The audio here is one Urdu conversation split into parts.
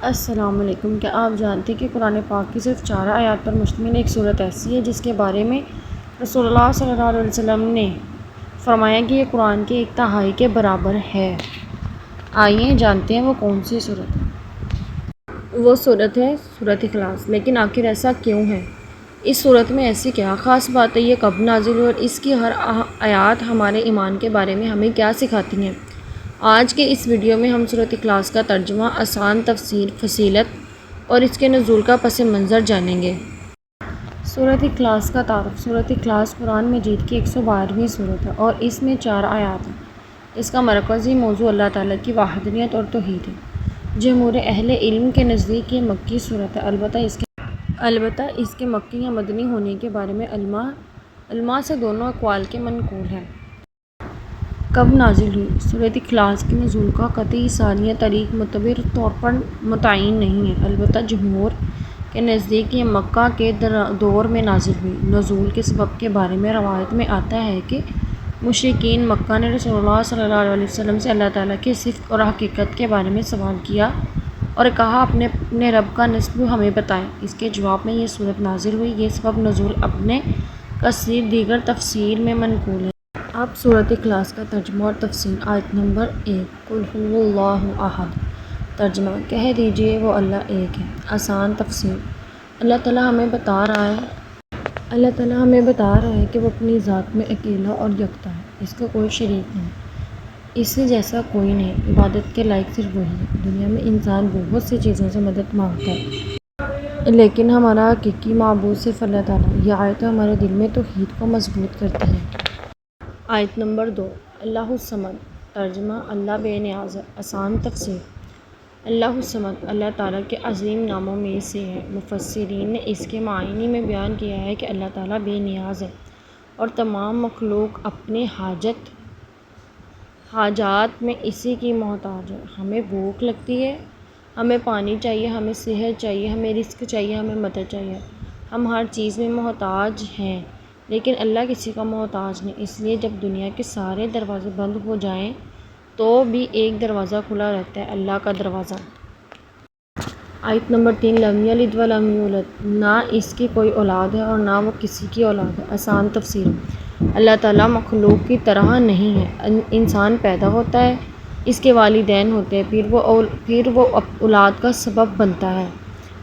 السلام علیکم۔ کیا آپ جانتے ہیں کہ قرآن پاک کی صرف 4 آیات پر مشتمل ایک صورت ایسی ہے جس کے بارے میں رسول اللہ صلی اللہ علیہ وسلم نے فرمایا کہ یہ قرآن کے 1/3 کے برابر ہے؟ آئیے جانتے ہیں وہ کون سی صورت ہے۔ وہ صورت ہے سورۃ اخلاص۔ لیکن آخر ایسا کیوں ہے؟ اس صورت میں ایسی کیا خاص بات ہے؟ یہ کب نازل ہوئی اور اس کی ہر آیات ہمارے ایمان کے بارے میں ہمیں کیا سکھاتی ہیں؟ آج کے اس ویڈیو میں ہم سورۃ اخلاص کا ترجمہ، آسان تفسیر، فصیلت اور اس کے نزول کا پس منظر جانیں گے۔ سورۃ اخلاص کا تعارف۔ سورۃ اخلاص قرآن مجید کی 112ویں سورت ہے اور اس میں 4 آیات ہیں۔ اس کا مرکزی موضوع اللہ تعالیٰ کی وحدانیت اور توحید ہے۔ جمہور اہل علم کے نزدیک یہ مکی صورت ہے، البتہ اس کے مکی یا مدنی ہونے کے بارے میں علماء سے دونوں اقوال کے منقول ہیں۔ کب نازل ہوئی؟ سورۃ اخلاص کے نزول کا قطعی سال یا تاریخ معتبر طور پر متعین نہیں ہے، البتہ جمہور کے نزدیک یہ مکہ کے دور میں نازل ہوئی۔ نزول کے سبب کے بارے میں روایت میں آتا ہے کہ مشرکین مکہ نے رسول اللہ صلی اللہ علیہ وسلم سے اللہ تعالیٰ کے صفت اور حقیقت کے بارے میں سوال کیا اور کہا اپنے رب کا نسب ہمیں بتائیں۔ اس کے جواب میں یہ صورت نازل ہوئی۔ یہ سبب نزول اپنے کثیر دیگر تفاسیر میں منقول ہے۔ اب سورۃ اخلاص کا ترجمہ اور تفسیر۔ آیت نمبر 1، قُلْ هُوَ اللَّهُ أَحَدٌ۔ ترجمہ، کہہ دیجئے وہ اللہ ایک ہے۔ آسان تفسیر۔ اللہ تعالیٰ ہمیں بتا رہا ہے کہ وہ اپنی ذات میں اکیلا اور یکتا ہے، اس کا کوئی شریک نہیں، اس سے جیسا کوئی نہیں، عبادت کے لائق صرف وہی ہے۔ دنیا میں انسان بہت سی چیزوں سے مدد مانگتا ہے، لیکن ہمارا حقیقی معبود صرف اللہ تعالیٰ ہے۔ یہ آیت ہمارے دل میں توحید کو مضبوط کرتی ہے۔ آیت نمبر 2، اللہ الصمد۔ ترجمہ، اللہ بے نیاز ہے۔ آسان تفسیر۔ اللہ الصمد اللہ تعالیٰ کے عظیم ناموں میں سے ہے۔ مفسرین نے اس کے معنی میں بیان کیا ہے کہ اللہ تعالیٰ بے نیاز ہے اور تمام مخلوق اپنے حاجات میں اسی کی محتاج ہے۔ ہمیں بھوک لگتی ہے، ہمیں پانی چاہیے، ہمیں صحت چاہیے، ہمیں رزق چاہیے، ہمیں مدد چاہیے۔ ہم ہر چیز میں محتاج ہیں، لیکن اللہ کسی کا محتاج نہیں۔ اس لیے جب دنیا کے سارے دروازے بند ہو جائیں تو بھی ایک دروازہ کھلا رہتا ہے، اللہ کا دروازہ۔ آیت نمبر 3، لم یلد ولم یولد۔ نہ اس کی کوئی اولاد ہے اور نہ وہ کسی کی اولاد ہے۔ آسان تفسیر۔ اللہ تعالیٰ مخلوق کی طرح نہیں ہے۔ انسان پیدا ہوتا ہے، اس کے والدین ہوتے ہیں، پھر وہ اولاد کا سبب بنتا ہے،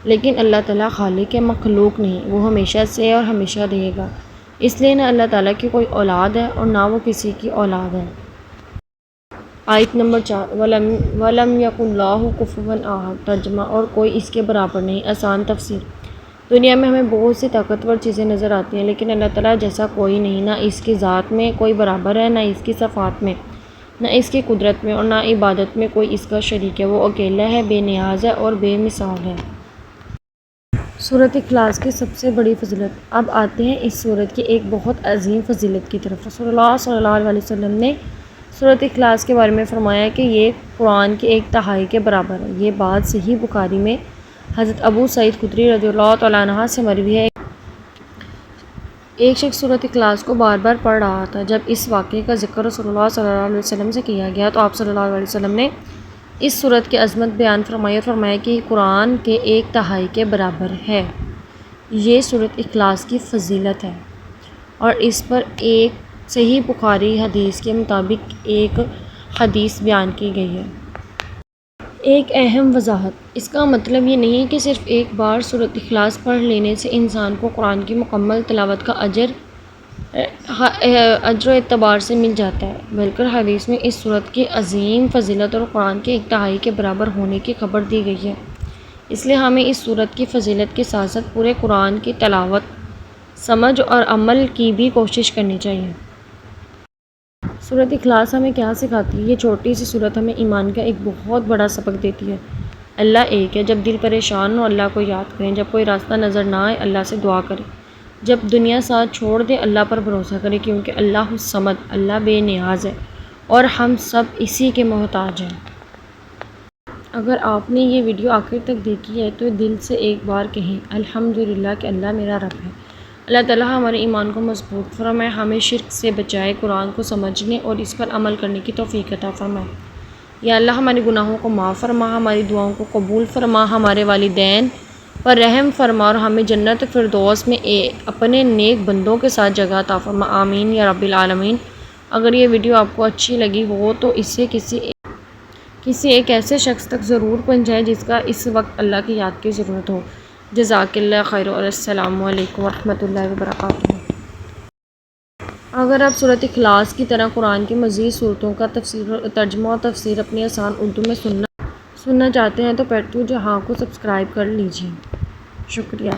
لیکن اللہ تعالیٰ خالق مخلوق نہیں، وہ ہمیشہ سے ہے اور ہمیشہ رہے گا۔ اس لیے نہ اللہ تعالیٰ کی کوئی اولاد ہے اور نہ وہ کسی کی اولاد ہے۔ آیت نمبر 4، وَلَمْ يَكُنْ لَهُ كُفُوًا أَحَدٌ۔ ترجمہ، اور کوئی اس کے برابر نہیں۔ آسان تفسیر۔ دنیا میں ہمیں بہت سی طاقتور چیزیں نظر آتی ہیں، لیکن اللہ تعالیٰ جیسا کوئی نہیں۔ نہ اس کی ذات میں کوئی برابر ہے، نہ اس کی صفات میں، نہ اس کی قدرت میں اور نہ عبادت میں کوئی اس کا شریک ہے۔ وہ اکیلا ہے، بے نیاز ہے اور بے مثال ہے۔ سورۃ اخلاص کی سب سے بڑی فضیلت۔ اب آتے ہیں اس سورت کی ایک بہت عظیم فضیلت کی طرف۔ رسول اللہ صلی اللہ علیہ وسلم نے سورۃ اخلاص کے بارے میں فرمایا کہ یہ قرآن کے 1/3 کے برابر ہے۔ یہ بات صحیح بخاری میں حضرت ابو سعید خدری رضی اللہ تعالیٰ عنہ سے مروی ہے۔ ایک شخص سورۃ اخلاص کو بار بار پڑھ رہا تھا۔ جب اس واقعے کا ذکر رسول اللہ صلی اللہ علیہ وسلم سے کیا گیا تو آپ صلی اللہ علیہ وسلم نے اس سورت کی عظمت بیان فرمائی اور فرمایا کہ یہ قرآن کے 1/3 کے برابر ہے۔ یہ سورۃ اخلاص کی فضیلت ہے اور اس پر ایک صحیح بخاری حدیث کے مطابق ایک حدیث بیان کی گئی ہے۔ ایک اہم وضاحت۔ اس کا مطلب یہ نہیں کہ صرف ایک بار سورۃ اخلاص پڑھ لینے سے انسان کو قرآن کی مکمل تلاوت کا اجر و اعتبار سے مل جاتا ہے، بلکہ حدیث میں اس سورت کی عظیم فضیلت اور قرآن کے 1/3 کے برابر ہونے کی خبر دی گئی ہے۔ اس لیے ہمیں اس سورت کی فضیلت کے ساتھ ساتھ پورے قرآن کی تلاوت، سمجھ اور عمل کی بھی کوشش کرنی چاہیے۔ سورۃ اخلاص ہمیں کیا سکھاتی ہے؟ یہ چھوٹی سی سورت ہمیں ایمان کا ایک بہت بڑا سبق دیتی ہے۔ اللہ ایک ہے۔ جب دل پریشان ہو اللہ کو یاد کریں، جب کوئی راستہ نظر نہ آئے اللہ سے دعا کریں، جب دنیا ساتھ چھوڑ دے اللہ پر بھروسہ کریں، کیونکہ اللہ الصمد اللہ بے نیاز ہے اور ہم سب اسی کے محتاج ہیں۔ اگر آپ نے یہ ویڈیو آخر تک دیکھی ہے تو دل سے ایک بار کہیں الحمدللہ کہ اللہ میرا رب ہے۔ اللہ تعالیٰ ہمارے ایمان کو مضبوط فرمائے، ہمیں شرک سے بچائے، قرآن کو سمجھنے اور اس پر عمل کرنے کی توفیق عطا فرمائے۔ یا اللہ ہمارے گناہوں کو معاف فرما، ہماری دعاؤں کو قبول فرما، ہمارے والدین پر رحم فرما اور ہمیں جنت فردوس میں اپنے نیک بندوں کے ساتھ جگہ عطا فرما، آمین یا رب العالمین۔ اگر یہ ویڈیو آپ کو اچھی لگی ہو تو اسے کسی ایک ایسے شخص تک ضرور پہنچائیں جس کا اس وقت اللہ کی یاد کی ضرورت ہو۔ جزاک اللہ خیر اور السلام علیکم ورحمۃ اللہ وبرکاتہ۔ اگر آپ سورۃ اخلاص کی طرح قرآن کی مزید صورتوں کا ترجمہ اور تفسیر اپنی آسان اردو میں سننا چاہتے ہیں تو پیٹرو جہاں کو سبسکرائب کر لیجیے۔ شکریہ۔